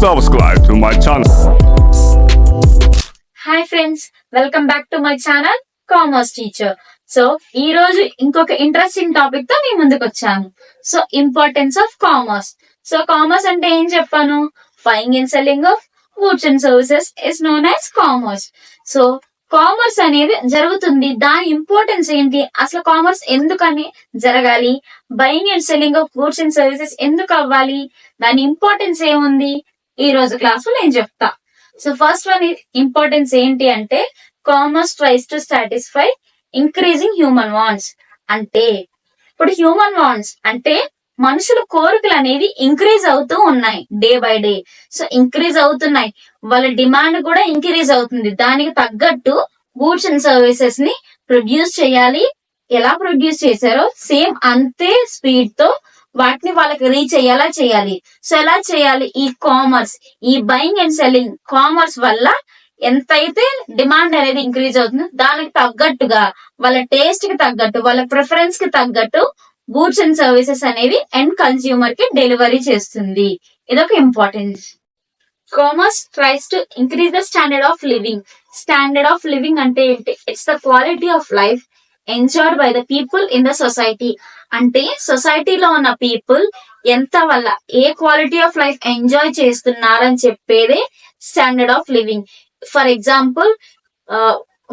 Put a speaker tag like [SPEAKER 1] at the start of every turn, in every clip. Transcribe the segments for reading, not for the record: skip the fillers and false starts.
[SPEAKER 1] subscribe to my channel.
[SPEAKER 2] Hi friends, welcome back to my channel commerce teacher. So ఈ రోజు ఇంకొక interesting topic తో మీ ముందుకు వచ్చాను. So importance of commerce. So commerce అంటే ఏం చెప్పాను? Buying and selling of goods and services is known as commerce. So commerce అనేది జరుగుతుంది, దాని ఇంపార్టెన్స్ ఏంటి, అసలు కామర్స్ ఎందుకని జరగాలి, buying and selling of goods and services ఎందుకు అవ్వాలి, దాని ఇంపార్టెన్స్ ఏముంది, ఈ రోజు క్లాస్ లో నేను చెప్తా. సో ఫస్ట్ వన్ ఇంపార్టెన్స్ ఏంటి అంటే, commerce tries to satisfy increasing human wants. అంటే ఇప్పుడు హ్యూమన్ వాంట్స్ అంటే మనుషుల కోరికలు అనేవి ఇంక్రీజ్ అవుతూ ఉన్నాయి day by day. So increase అవుతున్నాయి, వాళ్ళ డిమాండ్ కూడా ఇంక్రీజ్ అవుతుంది. దానికి తగ్గట్టు గూడ్స్ అండ్ సర్వీసెస్ ని ప్రొడ్యూస్ చేయాలి. ఎలా ప్రొడ్యూస్ చేశారో సేమ్ అంతే స్పీడ్ తో వాటిని వాళ్ళకి రీచ్ అయ్యేలా చేయాలి. సో ఎలా చేయాలి? ఈ కామర్స్, ఈ బయింగ్ అండ్ సెల్లింగ్ కామర్స్ వల్ల ఎంతైతే డిమాండ్ అనేది ఇంక్రీజ్ అవుతుందో దానికి తగ్గట్టుగా, వాళ్ళ టేస్ట్ కి తగ్గట్టు, వాళ్ళ ప్రిఫరెన్స్ కి తగ్గట్టు గూడ్స్ అండ్ సర్వీసెస్ అనేవి ఎండ్ కన్స్యూమర్ కి డెలివరీ చేస్తుంది. ఇదొక importance. Commerce tries to increase the standard of living. Standard of living అంటే ఏంటి? It's the quality of life enjoyed by the people in the society. అంటే సొసైటీలో ఉన్న పీపుల్ ఎంత వల్ల ఏ క్వాలిటీ ఆఫ్ లైఫ్ ఎంజాయ్ చేస్తున్నారని చెప్పేదే standard of living. For example,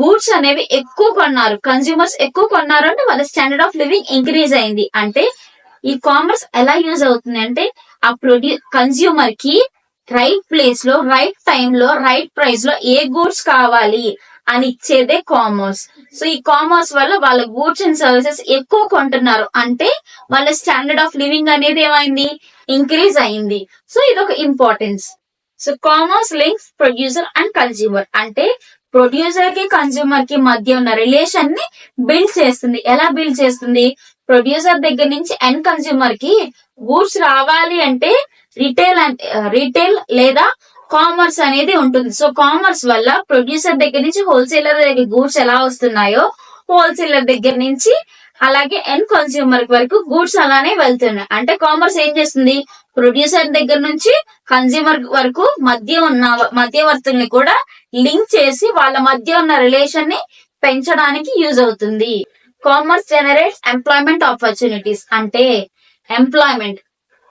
[SPEAKER 2] goods అనేవి ఎక్కువ కొన్నారు, కన్స్యూమర్స్ ఎక్కువ కొన్నారు అంటే వాళ్ళ స్టాండర్డ్ ఆఫ్ లివింగ్ ఇంక్రీజ్ అయింది. అంటే ఈ కామర్స్ ఎలా యూజ్ అవుతుంది అంటే, ఆ కన్స్యూమర్ కి రైట్ ప్లేస్ లో, రైట్ టైం లో, రైట్ ప్రైస్ లో ఏ గూడ్స్ కావాలి అని ఇచ్చేదే కామర్స్. సో ఈ కామర్స్ వల్ల వాళ్ళ గూడ్స్ అండ్ సర్వీసెస్ ఎక్కువ కొంటున్నారు అంటే వాళ్ళ స్టాండర్డ్ ఆఫ్ లివింగ్ అనేది ఏమైంది? ఇంక్రీజ్ అయింది. సో ఇదొక importance. So commerce links producer and consumer. అంటే ప్రొడ్యూసర్ కి కన్స్యూమర్ కి మధ్య ఉన్న రిలేషన్ ని బిల్డ్ చేస్తుంది. ఎలా బిల్డ్ చేస్తుంది? ప్రొడ్యూసర్ దగ్గర నుంచి ఎండ్ కన్స్యూమర్ కి గూడ్స్ రావాలి అంటే రీటైల్ లేదా కామర్స్ అనేది ఉంటుంది. సో కామర్స్ వల్ల ప్రొడ్యూసర్ దగ్గర నుంచి హోల్సేలర్ దగ్గర గూడ్స్ ఎలా వస్తున్నాయో, హోల్సేలర్ దగ్గర నుంచి అలాగే ఎండ్ కన్స్యూమర్ వరకు గూడ్స్ అలానే వెళ్తున్నాయి. అంటే కామర్స్ ఏం చేస్తుంది? ప్రొడ్యూసర్ దగ్గర నుంచి కన్స్యూమర్ వరకు మధ్య ఉన్న మధ్యవర్తుల్ని కూడా లింక్ చేసి వాళ్ళ మధ్య ఉన్న రిలేషన్ ని పెంచడానికి యూజ్ అవుతుంది. Commerce generates employment opportunities. అంటే ఎంప్లాయ్మెంట్,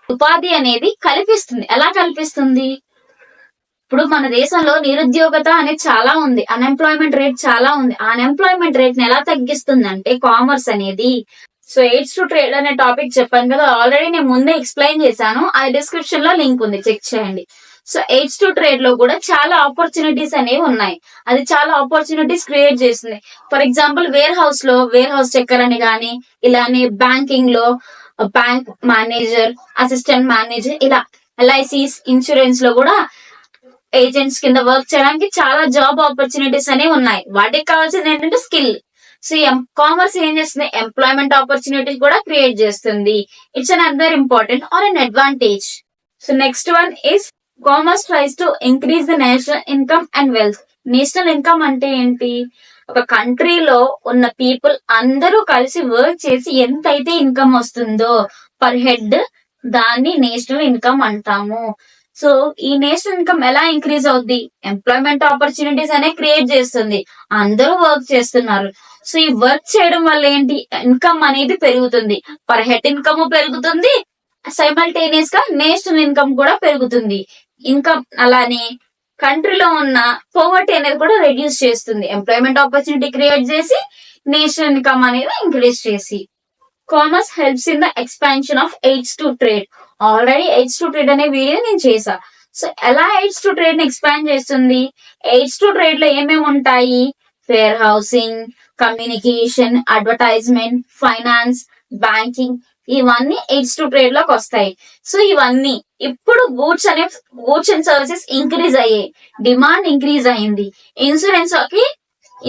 [SPEAKER 2] ఉపాధి అనేది కల్పిస్తుంది. ఎలా కల్పిస్తుంది? ఇప్పుడు మన దేశంలో నిరుద్యోగత అనేది చాలా ఉంది, అన్ఎంప్లాయ్మెంట్ రేట్ చాలా ఉంది. ఆ అన్ఎంప్లాయ్మెంట్ రేట్ ని ఎలా తగ్గిస్తుంది అంటే కామర్స్ అనేది. సో ఎయిడ్స్ టు ట్రేడ్ అనే టాపిక్ చెప్పాను కదా, ఆల్రెడీ నేను ముందే ఎక్స్ప్లెయిన్ చేశాను, అది డిస్క్రిప్షన్ లో లింక్ ఉంది, చెక్ చేయండి. సో ఎయిడ్స్ టు ట్రేడ్ లో కూడా చాలా ఆపర్చునిటీస్ అనేవి ఉన్నాయి. అది చాలా ఆపర్చునిటీస్ క్రియేట్ చేస్తుంది. ఫర్ ఎగ్జాంపుల్, వేర్ హౌస్ చెక్కర్ అని గానీ, ఇలానే బ్యాంకింగ్ లో బ్యాంక్ మేనేజర్, అసిస్టెంట్ మేనేజర్, ఇలా ఎల్ఐసిస్ ఇన్సూరెన్స్ లో కూడా ఏజెంట్స్ కింద వర్క్ చేయడానికి చాలా జాబ్ ఆపర్చునిటీస్ అనేవి ఉన్నాయి. వాటికి కావాల్సింది ఏంటంటే స్కిల్. సో కామర్స్ ఏం చేస్తుంది? ఎంప్లాయ్మెంట్ ఆపర్చునిటీస్ కూడా క్రియేట్ చేస్తుంది. It's another important or an advantage. So next one is commerce tries to increase the national income and wealth. National income అంటే ఏంటి? ఒక కంట్రీలో ఉన్న పీపుల్ అందరూ కలిసి వర్క్ చేసి ఎంతైతే ఇన్కమ్ వస్తుందో పర్ హెడ్, దాన్ని నేషనల్ ఇన్కమ్ అంటాము. సో ఈ నేషనల్ ఇన్కమ్ ఎలా ఇంక్రీజ్ అవుద్ది? ఎంప్లాయ్మెంట్ ఆపర్చునిటీస్ అనే క్రియేట్ చేస్తుంది. అందరూ వర్క్ చేస్తున్నారు. సో ఈ వర్క్ చేయడం వల్ల ఏంటి? ఇన్కమ్ అనేది పెరుగుతుంది, పర్ హెడ్ ఇన్కమ్ పెరుగుతుంది, సైమల్టేనియస్ గా నేషనల్ ఇన్కమ్ కూడా పెరుగుతుంది. ఇన్కమ్ అలానే కంట్రీలో ఉన్న పోవర్టీ అనేది కూడా రెడ్యూస్ చేస్తుంది. ఎంప్లాయ్మెంట్ ఆపర్చునిటీ క్రియేట్ చేసి నేషనల్ ఇన్కమ్ అనేది ఇంక్రీజ్ చేసి. Commerce helps in the expansion of AIDS to trade. Already AIDS to trade అనే వీడియో నేను చేశా. సో ఎలా ఎయిడ్స్ టు ట్రేడ్ ని ఎక్స్పాండ్ చేస్తుంది? ఎయిడ్స్ టు ట్రేడ్ లో ఏమేమి ఉంటాయి? Fair housing, communication, advertisement, finance, banking, ఇవన్నీ ఎయిడ్స్ టు ట్రేడ్ లోకి వస్తాయి. సో ఇవన్నీ ఇప్పుడు గూడ్స్ అండ్ సర్వీసెస్ ఇంక్రీజ్ అయ్యాయి, డిమాండ్ ఇంక్రీజ్ అయింది.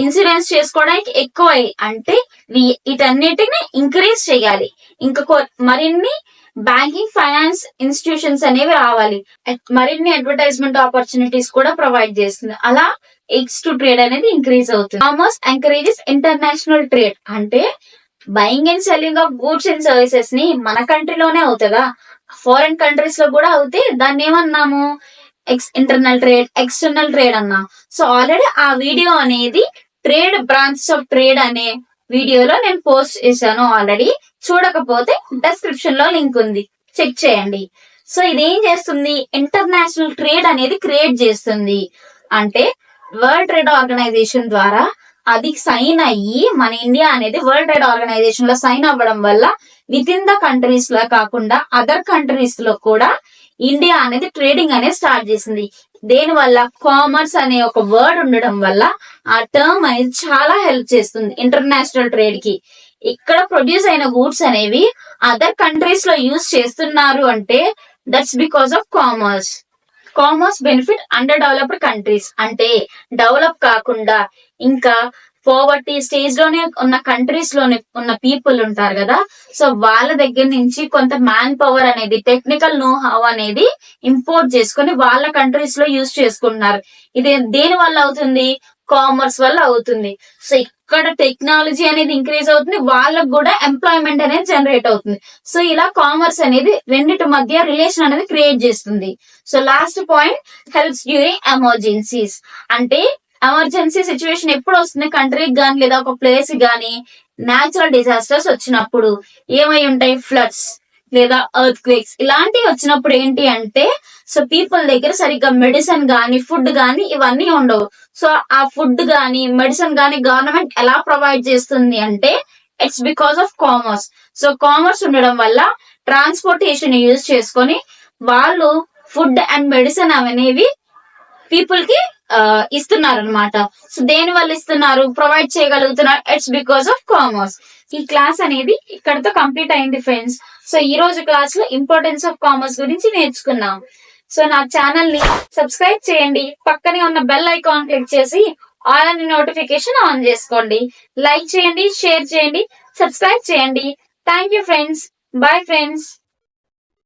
[SPEAKER 2] ఇన్సూరెన్స్ చేసుకోవడానికి ఎక్కువ అంటే వీటన్నిటిని ఇంక్రీజ్ చేయాలి. ఇంకా మరిన్ని బ్యాంకింగ్, ఫైనాన్స్ ఇన్స్టిట్యూషన్స్ అనేవి రావాలి. మరిన్ని అడ్వర్టైజ్మెంట్ ఆపర్చునిటీస్ కూడా ప్రొవైడ్ చేస్తుంది. అలా ఎయిడ్స్ టు ట్రేడ్ అనేది ఇంక్రీజ్ అవుతుంది. Commerce encourages international trade. అంటే buying and selling of goods and services ని మన కంట్రీలోనే అవుతుందా, ఫారెన్ కంట్రీస్ లో కూడా అవుతే దాన్ని ఏమన్నాము? ఇంటర్నల్ ట్రేడ్, ఎక్స్టర్నల్ ట్రేడ్ అన్నా. సో ఆల్రెడీ ఆ వీడియో అనేది ట్రేడ్ బ్రాంచ్ ఆఫ్ ట్రేడ్ అనే వీడియోలో నేను పోస్ట్ చేశాను ఆల్రెడీ. చూడకపోతే డిస్క్రిప్షన్ లో లింక్ ఉంది, చెక్ చేయండి. సో ఇదేం చేస్తుంది, ఇంటర్నేషనల్ ట్రేడ్ అనేది క్రియేట్ చేస్తుంది. అంటే వరల్డ్ ట్రేడ్ ఆర్గనైజేషన్ ద్వారా అది సైన్ అయ్యి, మన ఇండియా అనేది వరల్డ్ ట్రేడ్ ఆర్గనైజేషన్ లో సైన్ అవ్వడం వల్ల విత్ ఇన్ ద కంట్రీస్ లో కాకుండా అదర్ కంట్రీస్ లో కూడా ఇండియా అనేది ట్రేడింగ్ అనేది స్టార్ట్ చేసింది. దేని వల్ల, కామర్స్ అనే ఒక వర్డ్ ఉండడం వల్ల ఆ టర్మ్ అనేది చాలా హెల్ప్ చేస్తుంది ఇంటర్నేషనల్ ట్రేడ్ కి. ఇక్కడ ప్రొడ్యూస్ అయిన గూడ్స్ అనేవి అదర్ కంట్రీస్ లో యూజ్ చేస్తున్నారు అంటే that's because of commerce. Commerce benefit under developed countries అంటే డెవలప్ కాకుండా ఇంకా పోవర్టీ స్టేజ్ లోనే ఉన్న కంట్రీస్ లోనే ఉన్న పీపుల్ ఉంటారు కదా, సో వాళ్ళ దగ్గర నుంచి కొంత మ్యాన్ పవర్ అనేది, టెక్నికల్ నో హౌ అనేది ఇంపోర్ట్ చేసుకుని వాళ్ళ కంట్రీస్ లో యూజ్ చేసుకుంటున్నారు. ఇది దేని వల్ల అవుతుంది, కామర్స్ వల్ల అవుతుంది. సో ఇక్కడ టెక్నాలజీ అనేది ఇంక్రీజ్ అవుతుంది, వాళ్ళకు కూడా ఎంప్లాయ్మెంట్ అనేది జనరేట్ అవుతుంది. సో ఇలా కామర్స్ అనేది రెండిటి మధ్య రిలేషన్ అనేది క్రియేట్ చేస్తుంది. So last point, helps during emergencies. అంటే ఎమర్జెన్సీ సిచ్యువేషన్ ఎప్పుడు వస్తుంది కంట్రీకి గానీ లేదా ఒక ప్లేస్ గానీ, న్యాచురల్ డిజాస్టర్స్ వచ్చినప్పుడు ఏమై ఉంటాయి, ఫ్లడ్స్ లేదా ఎర్త్ క్వేక్స్ ఇలాంటివి వచ్చినప్పుడు ఏంటి అంటే, సో పీపుల్ దగ్గర సరిగ్గా మెడిసిన్ గానీ ఫుడ్ గానీ ఇవన్నీ ఉండవు. సో ఆ ఫుడ్ గానీ మెడిసిన్ గానీ గవర్నమెంట్ ఎలా ప్రొవైడ్ చేస్తుంది అంటే it's because of commerce. So commerce ఉండడం వల్ల ట్రాన్స్పోర్టేషన్ యూజ్ చేసుకొని వాళ్ళు ఫుడ్ అండ్ మెడిసిన్ అనేవి పీపుల్ కి ఇస్తున్నారు అనమాట. సో దేని వల్ల ఇస్తున్నారు, ప్రొవైడ్ చేయగలుగుతున్నారు, ఇట్స్ బికాస్ ఆఫ్ కామర్స్. ఈ క్లాస్ అనేది ఇక్కడతో కంప్లీట్ అయింది ఫ్రెండ్స్. సో ఈ రోజు క్లాస్ లో ఇంపార్టెన్స్ ఆఫ్ కామర్స్ గురించి నేర్చుకున్నాం. సో నా ఛానల్ ని సబ్స్క్రైబ్ చేయండి, పక్కనే ఉన్న బెల్ ఐకాన్ క్లిక్ చేసి ఆల్ అనే నోటిఫికేషన్ ఆన్ చేసుకోండి. లైక్ చేయండి, షేర్ చేయండి, సబ్స్క్రైబ్ చేయండి. Thank you friends. Bye friends.